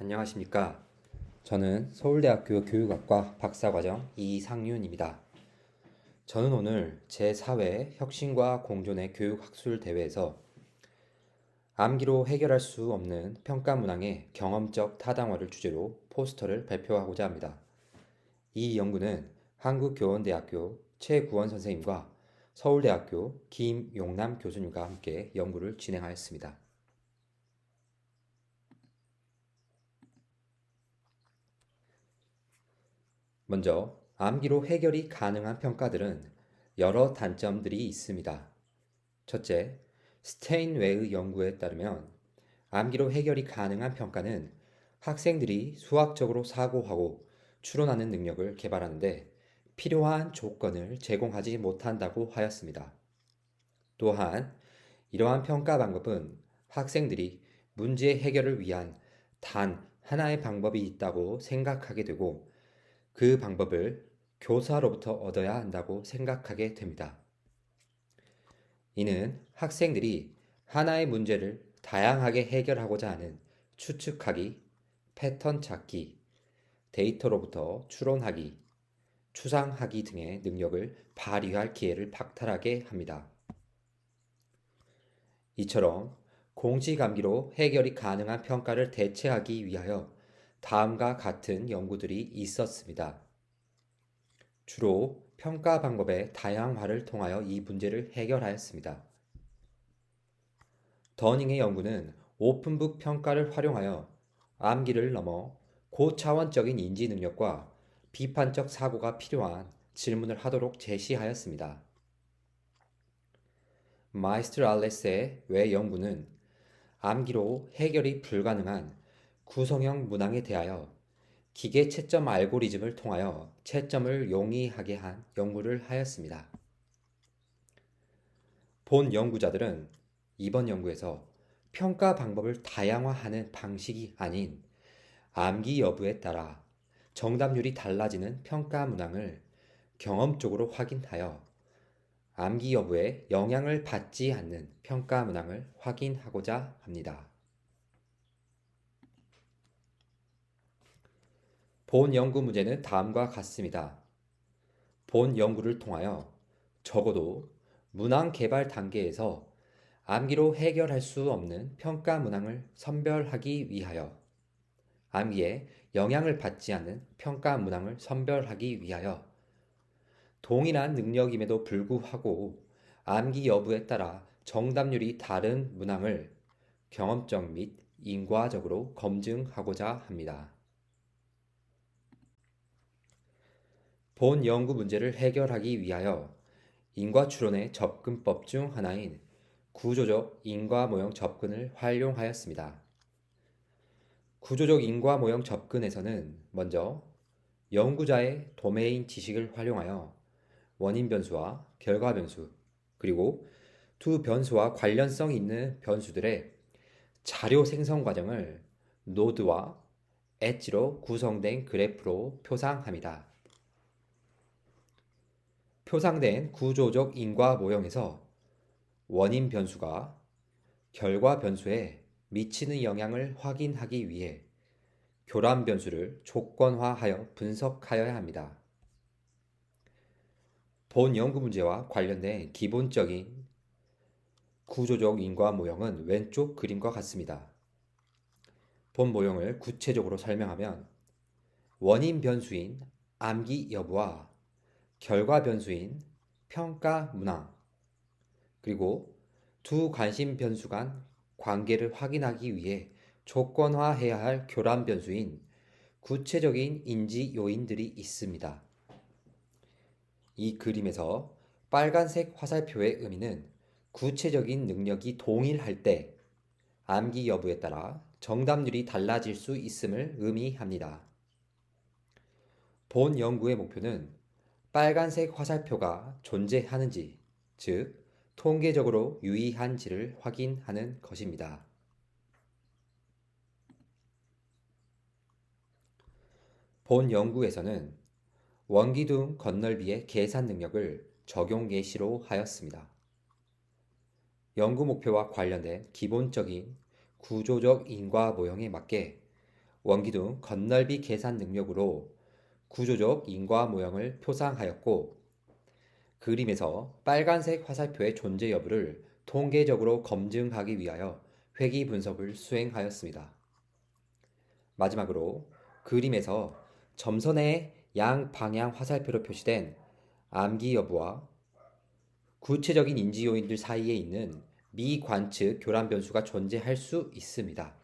안녕하십니까. 저는 서울대학교 교육학과 박사과정 이상윤입니다. 저는 오늘 제4회 혁신과 공존의 교육학술 대회에서 암기로 해결할 수 없는 평가 문항의 경험적 타당화를 주제로 포스터를 발표하고자 합니다. 이 연구는 한국교원대학교 최구원 선생님과 서울대학교 김용남 교수님과 함께 연구를 진행하였습니다. 먼저 암기로 해결이 가능한 평가들은 여러 단점들이 있습니다. 첫째, 스테인웨의 연구에 따르면 암기로 해결이 가능한 평가는 학생들이 수학적으로 사고하고 추론하는 능력을 개발하는데 필요한 조건을 제공하지 못한다고 하였습니다. 또한 이러한 평가 방법은 학생들이 문제 해결을 위한 단 하나의 방법이 있다고 생각하게 되고 그 방법을 교사로부터 얻어야 한다고 생각하게 됩니다. 이는 학생들이 하나의 문제를 다양하게 해결하고자 하는 추측하기, 패턴 찾기, 데이터로부터 추론하기, 추상하기 등의 능력을 발휘할 기회를 박탈하게 합니다. 이처럼 공식암기로 해결이 가능한 평가를 대체하기 위하여 다음과 같은 연구들이 있었습니다. 주로 평가 방법의 다양화를 통하여 이 문제를 해결하였습니다. 더닝의 연구는 오픈북 평가를 활용하여 암기를 넘어 고차원적인 인지 능력과 비판적 사고가 필요한 질문을 하도록 제시하였습니다. 마이스트랄레스의 외 연구는 암기로 해결이 불가능한 구성형 문항에 대하여 기계 채점 알고리즘을 통하여 채점을 용이하게 한 연구를 하였습니다. 본 연구자들은 이번 연구에서 평가 방법을 다양화하는 방식이 아닌 암기 여부에 따라 정답률이 달라지는 평가 문항을 경험적으로 확인하여 암기 여부에 영향을 받지 않는 평가 문항을 확인하고자 합니다. 본 연구 문제는 다음과 같습니다. 본 연구를 통하여 적어도 문항 개발 단계에서 암기로 해결할 수 없는 평가 문항을 선별하기 위하여 암기에 영향을 받지 않는 평가 문항을 선별하기 위하여 동일한 능력임에도 불구하고 암기 여부에 따라 정답률이 다른 문항을 경험적 및 인과적으로 검증하고자 합니다. 본 연구 문제를 해결하기 위하여 인과추론의 접근법 중 하나인 구조적 인과모형 접근을 활용하였습니다. 구조적 인과모형 접근에서는 먼저 연구자의 도메인 지식을 활용하여 원인 변수와 결과 변수, 그리고 두 변수와 관련성 있는 변수들의 자료 생성 과정을 노드와 엣지로 구성된 그래프로 표상합니다. 표상된 구조적 인과 모형에서 원인 변수가 결과 변수에 미치는 영향을 확인하기 위해 교란 변수를 조건화하여 분석하여야 합니다. 본 연구 문제와 관련된 기본적인 구조적 인과 모형은 왼쪽 그림과 같습니다. 본 모형을 구체적으로 설명하면 원인 변수인 암기 여부와 결과 변수인 평가 문항, 그리고 두 관심 변수 간 관계를 확인하기 위해 조건화해야 할 교란 변수인 구체적인 인지 요인들이 있습니다. 이 그림에서 빨간색 화살표의 의미는 구체적인 능력이 동일할 때 암기 여부에 따라 정답률이 달라질 수 있음을 의미합니다. 본 연구의 목표는 빨간색 화살표가 존재하는지, 즉 통계적으로 유의한지를 확인하는 것입니다. 본 연구에서는 원기둥 건널비의 계산 능력을 적용 예시로 하였습니다. 연구 목표와 관련된 기본적인 구조적 인과 모형에 맞게 원기둥 건널비 계산 능력으로 구조적 인과 모형을 표상하였고 그림에서 빨간색 화살표의 존재 여부를 통계적으로 검증하기 위하여 회귀 분석을 수행하였습니다. 마지막으로 그림에서 점선의 양방향 화살표로 표시된 암기 여부와 구체적인 인지 요인들 사이에 있는 미관측 교란 변수가 존재할 수 있습니다.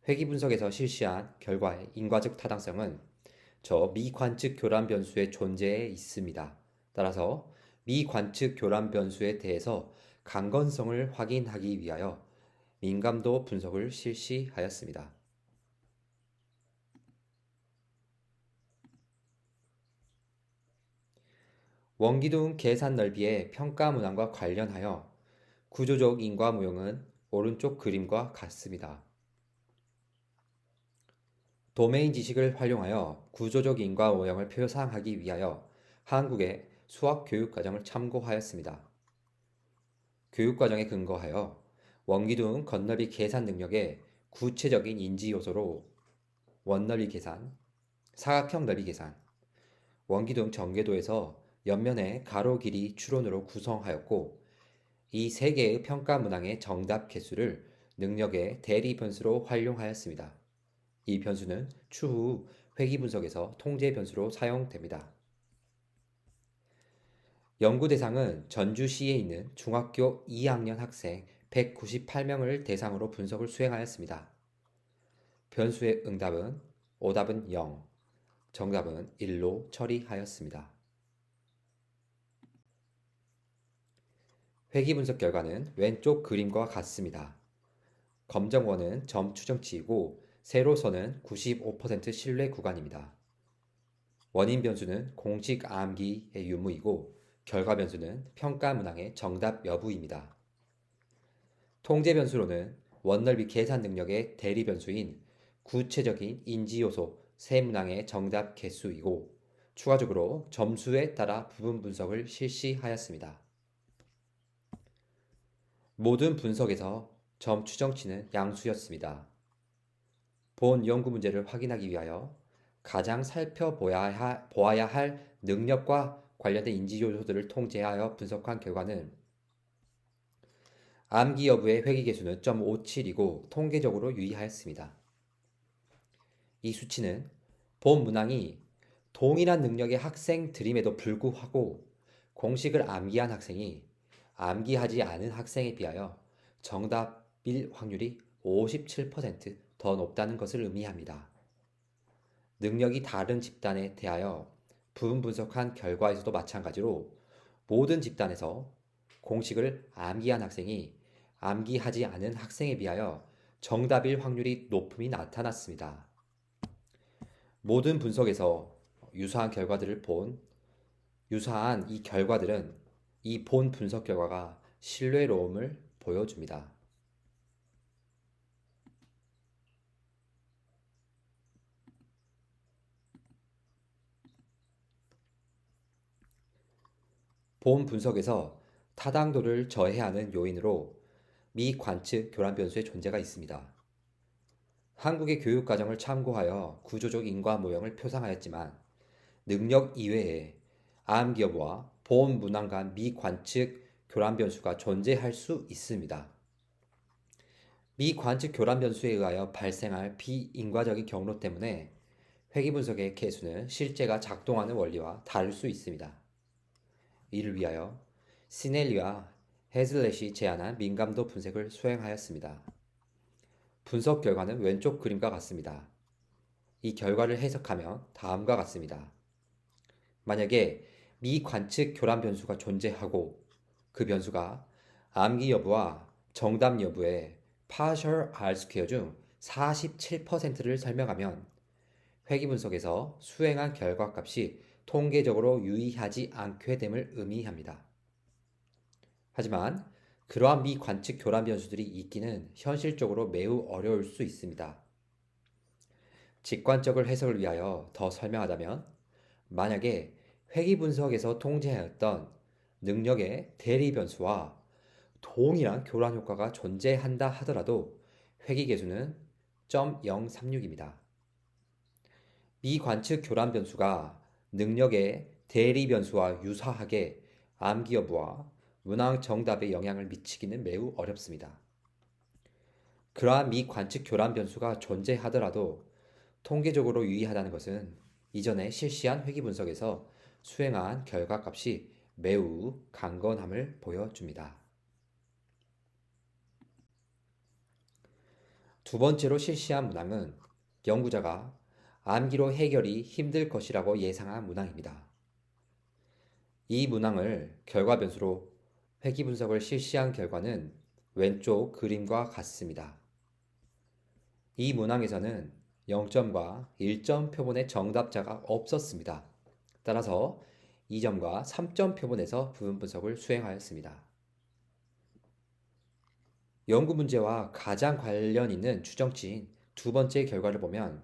회귀 분석에서 실시한 결과의 인과적 타당성은 저 미관측 교란 변수의 존재에 있습니다. 따라서 미관측 교란 변수에 대해서 강건성을 확인하기 위하여 민감도 분석을 실시하였습니다. 원기둥 계산 넓이의 평가 문항과 관련하여 구조적 인과 모형은 오른쪽 그림과 같습니다. 도메인 지식을 활용하여 구조적 인과 모형을 표상하기 위하여 한국의 수학 교육과정을 참고하였습니다. 교육과정에 근거하여 원기둥 건너비 계산 능력의 구체적인 인지 요소로 원너비 계산, 사각형 너비 계산, 원기둥 전개도에서 옆면의 가로 길이 추론으로 구성하였고 이 세 개의 평가 문항의 정답 개수를 능력의 대리 변수로 활용하였습니다. 이 변수는 추후 회귀 분석에서 통제 변수로 사용됩니다. 연구 대상은 전주시에 있는 중학교 2학년 학생 198명을 대상으로 분석을 수행하였습니다. 변수의 응답은 오답은 0, 정답은 1로 처리하였습니다. 회귀 분석 결과는 왼쪽 그림과 같습니다. 검정원은 점 추정치이고 세로선은 95% 신뢰 구간입니다. 원인 변수는 공식 암기의 유무이고 결과 변수는 평가 문항의 정답 여부입니다. 통제 변수로는 원넓이 계산 능력의 대리 변수인 구체적인 인지 요소 세 문항의 정답 개수이고 추가적으로 점수에 따라 부분 분석을 실시하였습니다. 모든 분석에서 점 추정치는 양수였습니다. 본 연구 문제를 확인하기 위하여 가장 살펴보아야 할 능력과 관련된 인지 요소들을 통제하여 분석한 결과는 암기 여부의 회귀 개수는 0.57이고 통계적으로 유의하였습니다. 이 수치는 본 문항이 동일한 능력의 학생들임에도 불구하고 공식을 암기한 학생이 암기하지 않은 학생에 비하여 정답일 확률이 57%더 높다는 것을 의미합니다. 능력이 다른 집단에 대하여 부분 분석한 결과에서도 마찬가지로 모든 집단에서 공식을 암기한 학생이 암기하지 않은 학생에 비하여 정답일 확률이 높음이 나타났습니다. 모든 분석에서 유사한 이 결과들은 이 본 분석 결과가 신뢰로움을 보여줍니다. 본 분석에서 타당도를 저해하는 요인으로 미관측 교란 변수의 존재가 있습니다. 한국의 교육과정을 참고하여 구조적 인과 모형을 표상하였지만 능력 이외에 암기 여부와 본 문항 간 미관측 교란 변수가 존재할 수 있습니다. 미관측 교란 변수에 의하여 발생할 비인과적인 경로 때문에 회귀 분석의 개수는 실제가 작동하는 원리와 다를 수 있습니다. 이를 위하여 시넬리와 헤즐렛이 제안한 민감도 분석을 수행하였습니다. 분석 결과는 왼쪽 그림과 같습니다. 이 결과를 해석하면 다음과 같습니다. 만약에 미관측 교란 변수가 존재하고 그 변수가 암기 여부와 정답 여부의 partial R-square 중 47%를 설명하면 회귀 분석에서 수행한 결과값이 통계적으로 유의하지 않게 됨을 의미합니다. 하지만 그러한 미관측 교란 변수들이 있기는 현실적으로 매우 어려울 수 있습니다. 직관적을 해석을 위하여 더 설명하자면 만약에 회귀 분석에서 통제하였던 능력의 대리 변수와 동일한 교란 효과가 존재한다 하더라도 회귀 개수는 0.036입니다. 미관측 교란 변수가 능력의 대리 변수와 유사하게 암기 여부와 문항 정답에 영향을 미치기는 매우 어렵습니다. 그러한 미관측 교란 변수가 존재하더라도 통계적으로 유의하다는 것은 이전에 실시한 회귀 분석에서 수행한 결과값이 매우 강건함을 보여줍니다. 두 번째로 실시한 문항은 연구자가 암기로 해결이 힘들 것이라고 예상한 문항입니다. 이 문항을 결과 변수로 회귀 분석을 실시한 결과는 왼쪽 그림과 같습니다. 이 문항에서는 0점과 1점 표본의 정답자가 없었습니다. 따라서 2점과 3점 표본에서 부분 분석을 수행하였습니다. 연구 문제와 가장 관련 있는 추정치인 두 번째 결과를 보면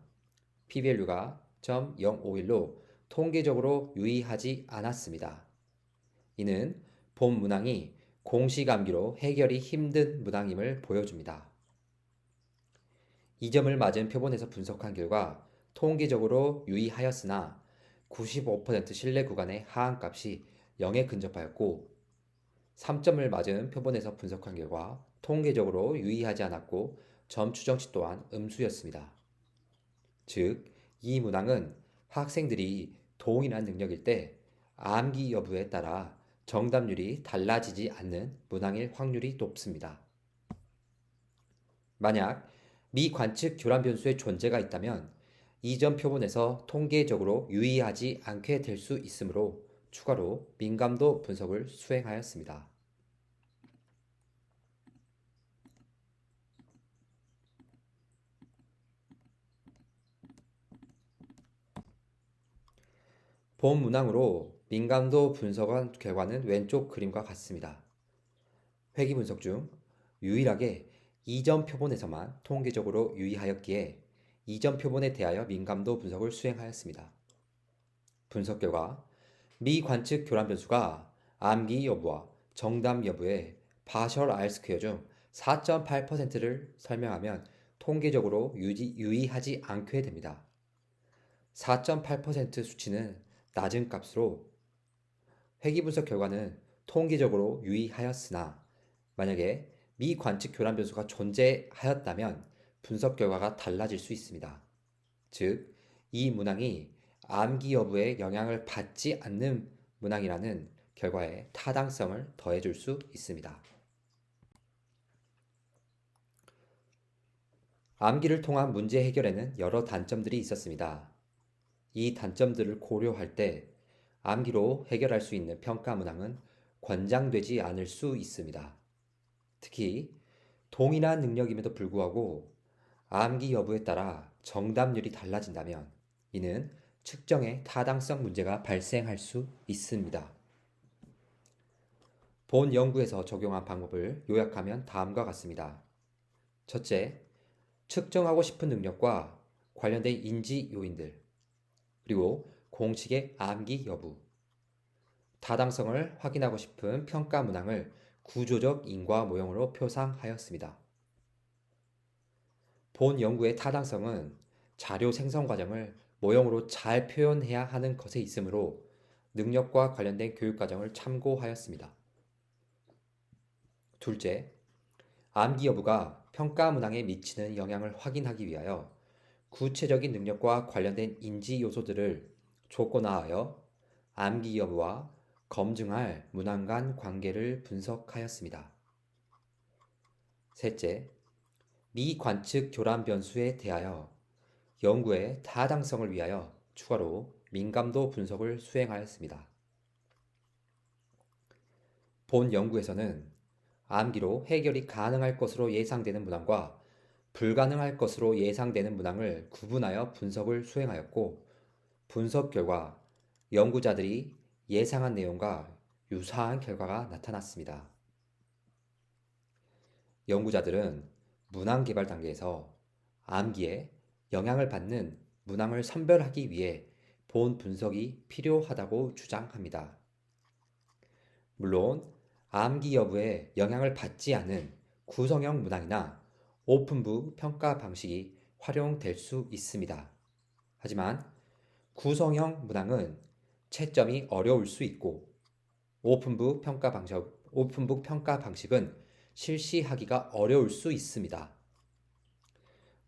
p-value가 0.051로 통계적으로 유의하지 않았습니다. 이는 본 문항이 공식 암기로 해결이 힘든 문항임을 보여줍니다. 2점을 맞은 표본에서 분석한 결과 통계적으로 유의하였으나 95% 신뢰 구간의 하한값이 0에 근접하였고 3점을 맞은 표본에서 분석한 결과 통계적으로 유의하지 않았고 점 추정치 또한 음수였습니다. 즉, 이 문항은 학생들이 동일한 능력일 때 암기 여부에 따라 정답률이 달라지지 않는 문항일 확률이 높습니다. 만약 미관측 교란 변수의 존재가 있다면 이전 표본에서 통계적으로 유의하지 않게 될 수 있으므로 추가로 민감도 분석을 수행하였습니다. 본 문항으로 민감도 분석한 결과는 왼쪽 그림과 같습니다. 회귀 분석 중 유일하게 2점 표본에서만 통계적으로 유의하였기에 2점 표본에 대하여 민감도 분석을 수행하였습니다. 분석 결과 미관측 교란 변수가 암기 여부와 정답 여부의 파셜 R 스퀘어 중 4.8%를 설명하면 통계적으로 유의하지 않게 됩니다. 4.8% 수치는 낮은 값으로 회귀 분석 결과는 통계적으로 유의하였으나 만약에 미관측 교란 변수가 존재하였다면 분석 결과가 달라질 수 있습니다. 즉, 이 문항이 암기 여부에 영향을 받지 않는 문항이라는 결과에 타당성을 더해줄 수 있습니다. 암기를 통한 문제 해결에는 여러 단점들이 있었습니다. 이 단점들을 고려할 때 암기로 해결할 수 있는 평가 문항은 권장되지 않을 수 있습니다. 특히 동일한 능력임에도 불구하고 암기 여부에 따라 정답률이 달라진다면 이는 측정의 타당성 문제가 발생할 수 있습니다. 본 연구에서 적용한 방법을 요약하면 다음과 같습니다. 첫째, 측정하고 싶은 능력과 관련된 인지 요인들, 그리고 공식의 암기 여부, 타당성을 확인하고 싶은 평가 문항을 구조적 인과 모형으로 표상하였습니다. 본 연구의 타당성은 자료 생성 과정을 모형으로 잘 표현해야 하는 것에 있으므로 능력과 관련된 교육 과정을 참고하였습니다. 둘째, 암기 여부가 평가 문항에 미치는 영향을 확인하기 위하여 구체적인 능력과 관련된 인지 요소들을 조건화하여 암기 여부와 검증할 문항 간 관계를 분석하였습니다. 셋째, 미관측 교란 변수에 대하여 연구의 타당성을 위하여 추가로 민감도 분석을 수행하였습니다. 본 연구에서는 암기로 해결이 가능할 것으로 예상되는 문항과 불가능할 것으로 예상되는 문항을 구분하여 분석을 수행하였고, 분석 결과 연구자들이 예상한 내용과 유사한 결과가 나타났습니다. 연구자들은 문항 개발 단계에서 암기에 영향을 받는 문항을 선별하기 위해 본 분석이 필요하다고 주장합니다. 물론 암기 여부에 영향을 받지 않은 구성형 문항이나 오픈부 평가 방식이 활용될 수 있습니다. 하지만 구성형 문항은 채점이 어려울 수 있고 오픈북 평가 방식은 실시하기가 어려울 수 있습니다.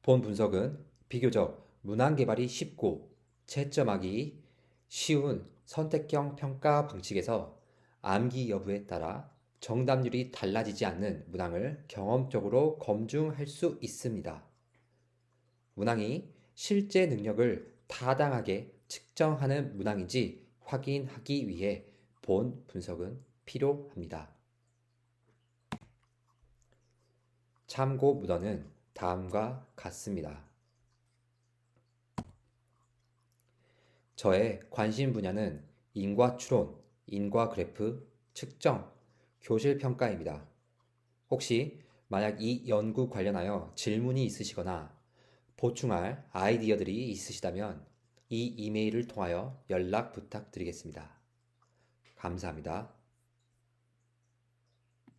본 분석은 비교적 문항 개발이 쉽고 채점하기 쉬운 선택형 평가 방식에서 암기 여부에 따라 정답률이 달라지지 않는 문항을 경험적으로 검증할 수 있습니다. 문항이 실제 능력을 타당하게 측정하는 문항인지 확인하기 위해 본 분석은 필요합니다. 참고 문헌은 다음과 같습니다. 저의 관심 분야는 인과 추론, 인과 그래프, 측정, 교실 평가입니다. 혹시 만약 이 연구 관련하여 질문이 있으시거나 보충할 아이디어들이 있으시다면 이 이메일을 통하여 연락 부탁드리겠습니다. 감사합니다.